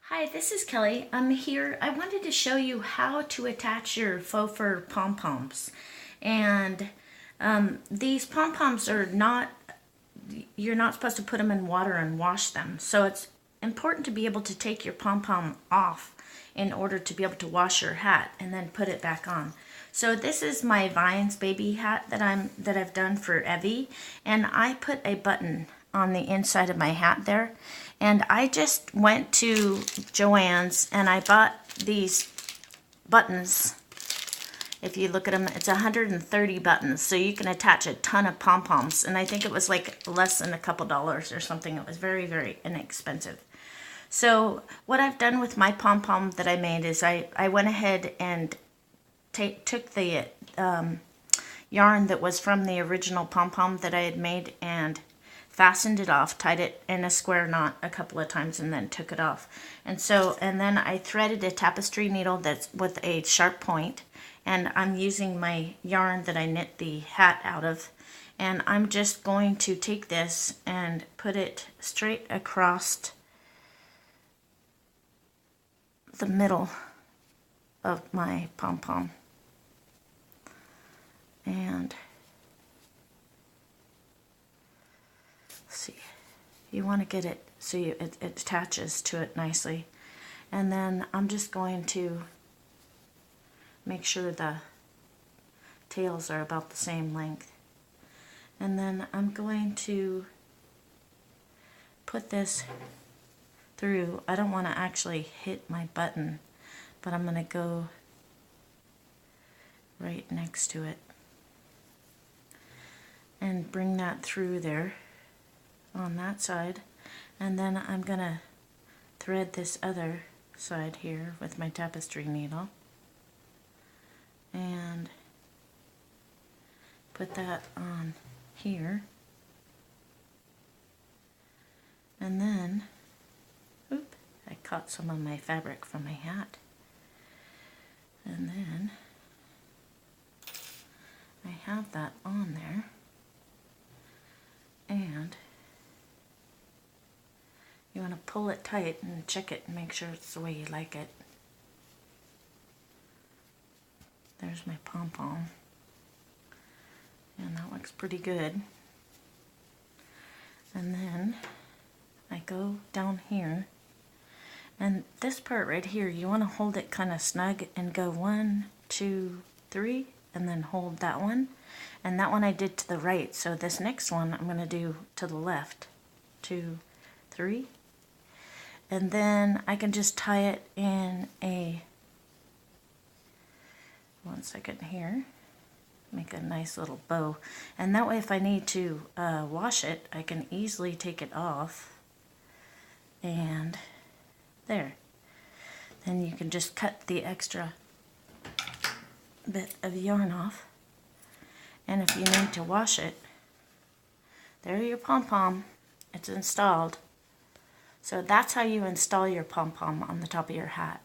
Hi, this is Kelly. I'm here. I wanted to show you how to attach your faux fur pom-poms. And these pom-poms are not, you're not supposed to put them in water and wash them. So it's important to be able to take your pom-pom off in order to be able to wash your hat and then put it back on. So this is my Vines baby hat that I've done for Evie, and I put a button on the inside of my hat there. And I just went to Joann's and I bought these buttons. If you look at them, it's 130 buttons, so you can attach a ton of pom-poms. And I think it was like less than a couple dollars or something. It was very, very inexpensive. So what I've done with my pom-pom that I made is I went ahead and took the yarn that was from the original pom-pom that I had made and fastened it off, tied it in a square knot a couple of times, and then took it off. And then I threaded a tapestry needle that's with a sharp point, and I'm using my yarn that I knit the hat out of, and I'm just going to take this and put it straight across the middle of my pom-pom. And see, you want to get it so it attaches to it nicely. And then I'm just going to make sure the tails are about the same length. And then I'm going to put this through. I don't want to actually hit my button, but I'm going to go right next to it and bring that through there on that side. And then I'm going to thread this other side here with my tapestry needle and put that on here. And then, I caught some of my fabric from my hat. And then I have that on there. And you want to pull it tight and check it and make sure it's the way you like it. There's my pom-pom. And that looks pretty good. And then I go down here. And this part right here, you want to hold it kind of snug and go 1, 2, 3, and then hold that one. And that one I did to the right, so this next one I'm going to do to the left. 2, 3. And then I can just tie it in a, one second here, make a nice little bow. And that way if I need to wash it, I can easily take it off. And there. Then you can just cut the extra bit of yarn off. And if you need to wash it, there your pom-pom. It's installed. So that's how you install your pom-pom on the top of your hat.